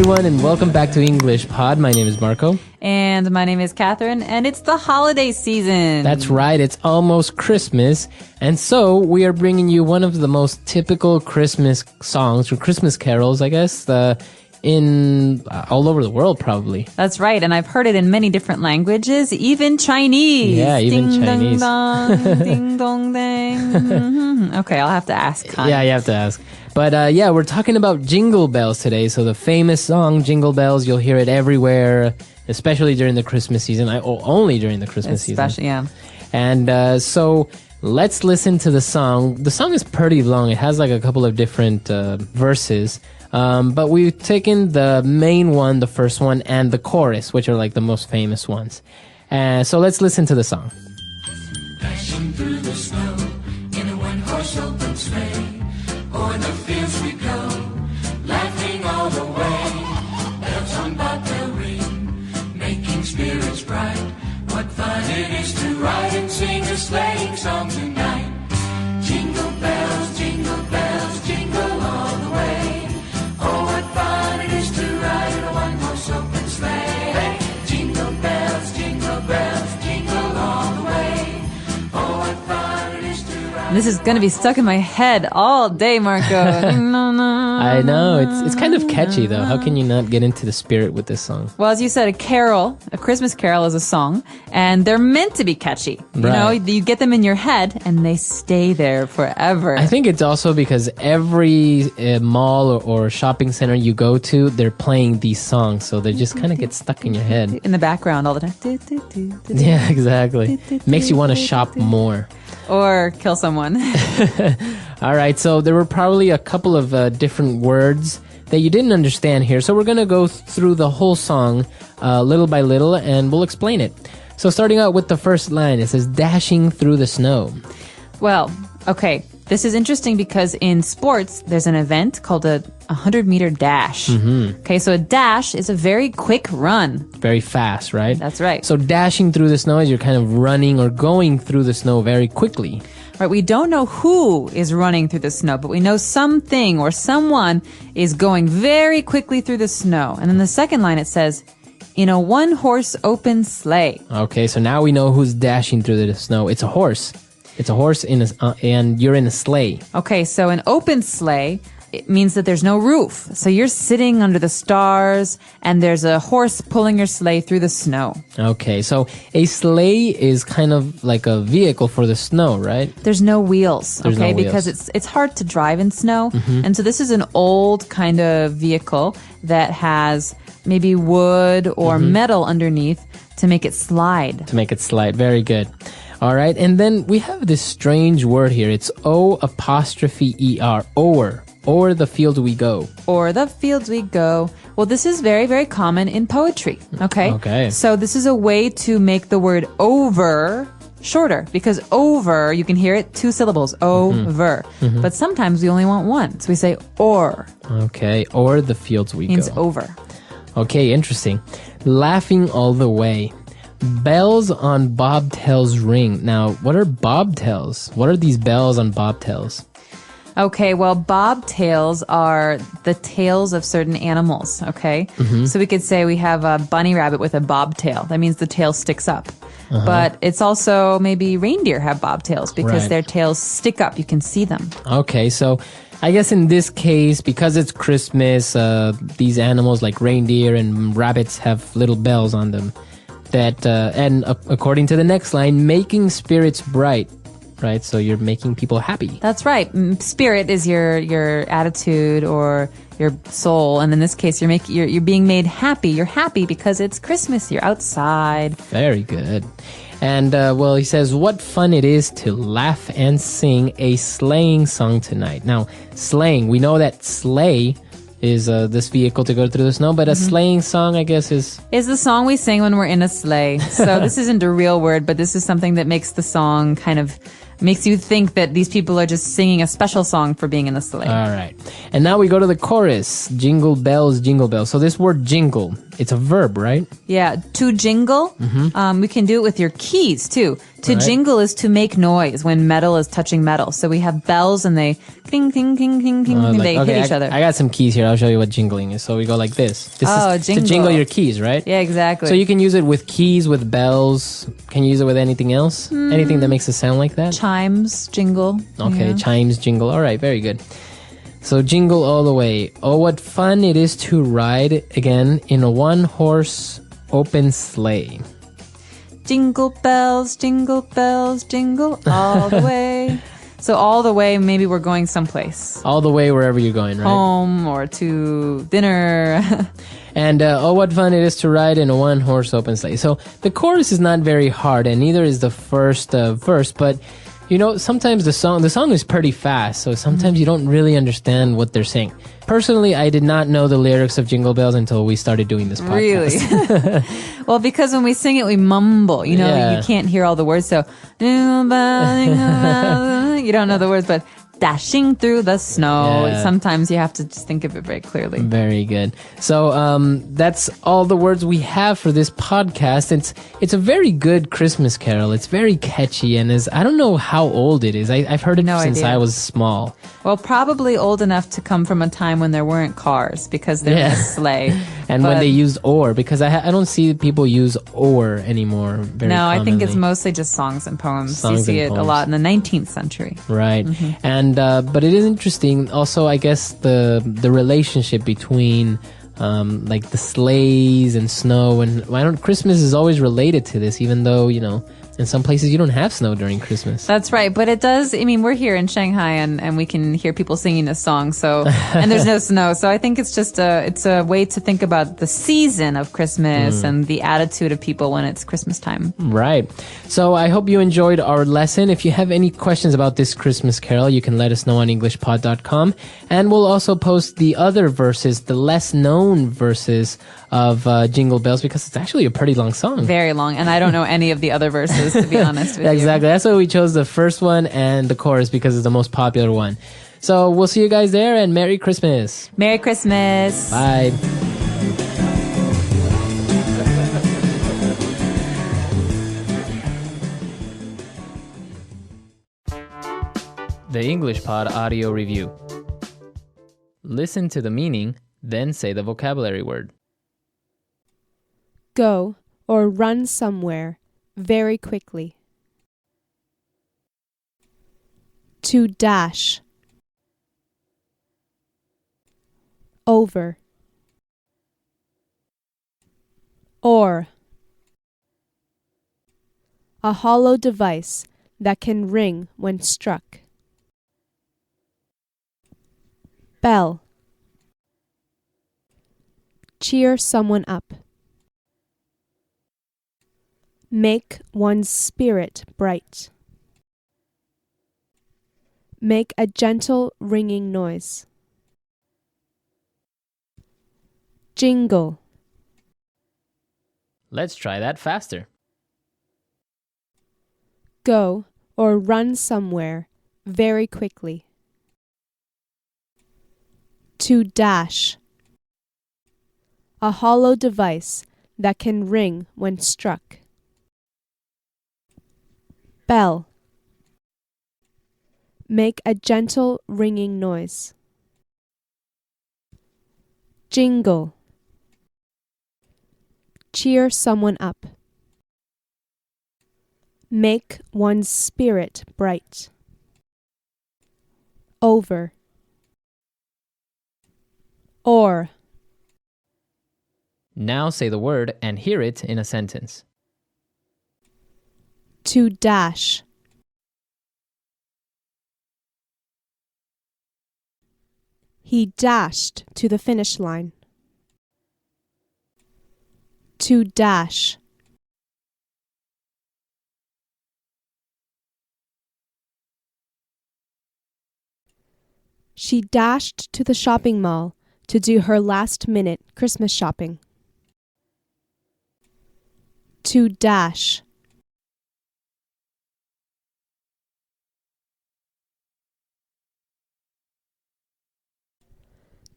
everyone, and welcome back to English Pod. My name is Marco. And my name is Catherine, and it's the holiday season. That's right, it's almost Christmas, and so we are bringing you one of the most typical Christmas songs, or Christmas carols, I guess, in all over the world, probably. That's right, and I've heard it in many different languages, even Chinese. Yeah, even ding, Chinese. Ding dong, ding dong, ding. Okay, I'll have to ask. Hun. Yeah, you have to ask. But yeah, we're talking about Jingle Bells today. So the famous song, Jingle Bells, you'll hear it everywhere, especially during the Christmas season. Only during the Christmas season. Especially, yeah. And so let's listen to the song. The song is pretty long. It has like a couple of different verses. But we've taken the main one, the first one, and the chorus, which are like the most famous ones. So let's listen to the song. Dashing through the snow in a one-horse open sleigh. O'er the fields we go, laughing all the way. Bells on bobtail ring, making spirits bright. What fun it is to ride and sing a sleighing song tonight. Jingle bells, jingle all the way. Oh, what fun it is to ride in a one-horse open sleigh. Jingle bells, jingle all the way. Oh, what fun it is to ride. This is going to be stuck in my head all day, Marco. I know, it's kind of catchy though. How can you not get into the spirit with this song? Well, as you said, a Christmas carol is a song, and they're meant to be catchy. You know, you get them in your head, and they stay there forever. I think it's also because every mall or shopping center you go to, they're playing these songs, so they just kind of get stuck in your head. In the background all the time. Yeah, exactly. Makes you want to shop more. Or kill someone. All right, so there were probably a couple of different words that you didn't understand here. So we're going to go through the whole song little by little, and we'll explain it. So starting out with the first line, it says, dashing through the snow. Well, okay. This is interesting because in sports, there's an event called a 100-meter dash. Mm-hmm. Okay, so a dash is a very quick run. Very fast, right? That's right. So dashing through the snow is you're kind of running or going through the snow very quickly. Right, we don't know who is running through the snow, but we know something or someone is going very quickly through the snow. And then the second line, it says, in a one-horse open sleigh. Okay, so now we know who's dashing through the snow. It's a horse. It's a horse and you're in a sleigh. Okay, so an open sleigh, it means that there's no roof. So you're sitting under the stars, and there's a horse pulling your sleigh through the snow. Okay, so a sleigh is kind of like a vehicle for the snow, right? There's no wheels, There's okay? no wheels. Because it's hard to drive in snow. Mm-hmm. And so this is an old kind of vehicle that has maybe wood or metal underneath to make it slide. To make it slide. Very good. All right, and then we have this strange word here. It's O''er, o'er the field we go. O'er the fields we go. Well, this is very, very common in poetry, okay? Okay. So this is a way to make the word over shorter, because over, you can hear it, 2 syllables, over. Mm-hmm. But sometimes we only want one, so we say or. Okay, o'er the fields we Means go. over. Okay, interesting. Laughing all the way. Bells on bobtails ring. Now, what are bobtails? What are these bells on bobtails? Okay, well, bobtails are the tails of certain animals, okay? Mm-hmm. So we could say we have a bunny rabbit with a bobtail. That means the tail sticks up. Uh-huh. But it's also maybe reindeer have bobtails because their tails stick up. You can see them. Okay, so I guess in this case, because it's Christmas, these animals like reindeer and rabbits have little bells on them. According to the next line, making spirits bright, right? So you're making people happy. That's right. Spirit is your attitude or your soul, and in this case, you're being made happy. You're happy because it's Christmas. You're outside. Very good. And well, he says, what fun it is to laugh and sing a sleighing song tonight. Now, sleighing, we know that sleigh is this vehicle to go through the snow, but a sleighing song, I guess, is the song we sing when we're in a sleigh. So this isn't a real word, but this is something that makes the song kind of makes you think that these people are just singing a special song for being in the sleigh. All right. And now we go to the chorus. Jingle bells, jingle bells. So this word jingle, it's a verb, right? Yeah, to jingle, we can do it with your keys too. To jingle is to make noise when metal is touching metal. So we have bells and they ding, ding, ding, ding, ding, they hit each other. I got some keys here. I'll show you what jingling is. So we go like this. This is jingle. to jingle your keys, right? Yeah, exactly. So you can use it with keys, with bells. Can you use it with anything else? Anything that makes it sound like that? Chimes, jingle. Okay, yeah. chimes, jingle. All right, very good. So jingle all the way. Oh, what fun it is to ride, again, in a one-horse open sleigh. Jingle bells, jingle all the way. So all the way, maybe we're going someplace. All the way wherever you're going, right? Home or to dinner. And oh, what fun it is to ride in a one-horse open sleigh. So the chorus is not very hard, and neither is the first verse, but you know, sometimes the song is pretty fast, so sometimes you don't really understand what they're saying. Personally, I did not know the lyrics of Jingle Bells until we started doing this podcast. Really? Well, because when we sing it, we mumble. You know, Yeah. you can't hear all the words. So, you don't know the words, but dashing through the snow. Yeah. Sometimes you have to just think of it very clearly. Very good. So that's all the words we have for this podcast. It's a very good Christmas carol. It's very catchy, and I don't know how old it is. I've heard it since idea. I was small. Well, probably old enough to come from a time when there weren't cars because they're in a sleigh. And when they used or, because I don't see people use or anymore very No, I think it's commonly. mostly just songs and poems. Songs you see and it a poems. lot in the 19th century. Right. And but it is interesting also, I guess, the relationship between like the sleighs and snow, and Christmas is always related to this, even though, you know, in some places you don't have snow during Christmas. That's right, but it does. I mean, we're here in Shanghai, and we can hear people singing this song. So, and there's no snow. So I think it's just it's a way to think about the season of Christmas and the attitude of people when it's Christmas time. Right. So I hope you enjoyed our lesson. If you have any questions about this Christmas carol, you can let us know on EnglishPod.com, and we'll also post the other verses, the less known verses of Jingle Bells, because it's actually a pretty long song. Very long, and I don't know any of the other verses, to be honest with you. Exactly. That's why we chose the first one and the chorus, because it's the most popular one. So we'll see you guys there, and Merry Christmas. Merry Christmas. Bye. The English Pod Audio Review. Listen to the meaning, then say the vocabulary word. Go or run somewhere very quickly. To dash. Over. Or. A hollow device that can ring when struck. Bell. Cheer someone up. Make one's spirit bright. Make a gentle ringing noise. Jingle. Let's try that faster. Go or run somewhere very quickly. To dash. A hollow device that can ring when struck. Bell. Make a gentle ringing noise. Jingle. Cheer someone up. Make one's spirit bright. Over. Or. Now say the word and hear it in a sentence. To dash. He dashed to the finish line. To dash. She dashed to the shopping mall to do her last-minute Christmas shopping. To dash.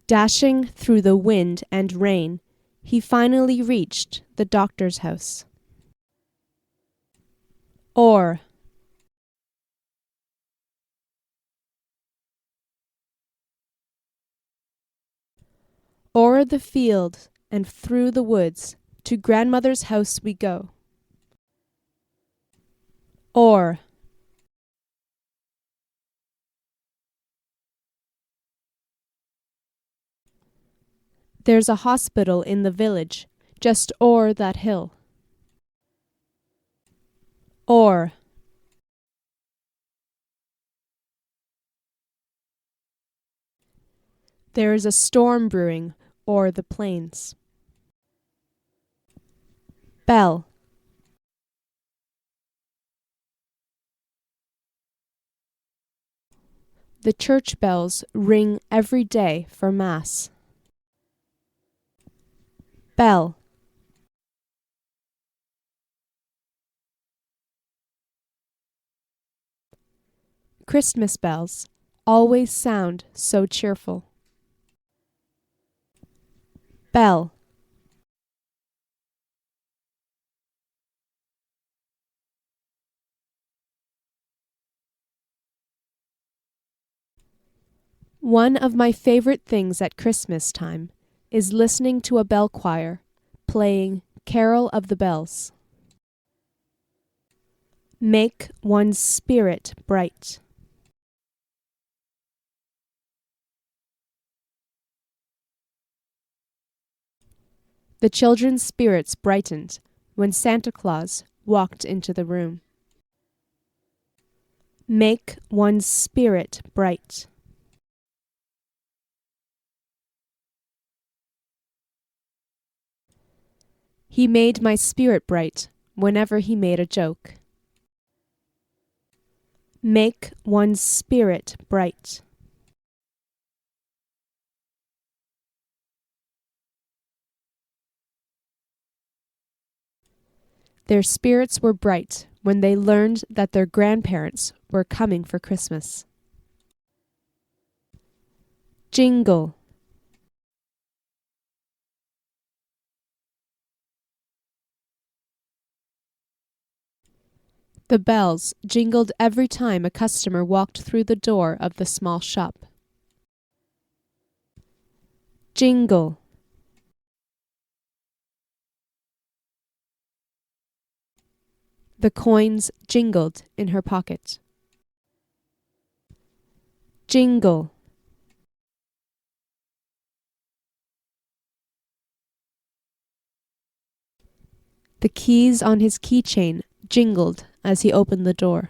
Dashing through the wind and rain, he finally reached the doctor's house. Or. O'er the field and through the woods, to grandmother's house we go. Or. There's a hospital in the village, just o'er that hill. Or. There is a storm brewing o'er the plains. Bell. The church bells ring every day for Mass. Bell. Christmas bells always sound so cheerful. Bell. One of my favorite things at Christmas time is listening to a bell choir playing Carol of the Bells. Make one's spirit bright. The children's spirits brightened when Santa Claus walked into the room. Make one's spirit bright. He made my spirit bright whenever he made a joke. Make one's spirit bright. Their spirits were bright when they learned that their grandparents were coming for Christmas. Jingle. The bells jingled every time a customer walked through the door of the small shop. Jingle. The coins jingled in her pocket. Jingle. The keys on his keychain jingled as he opened the door.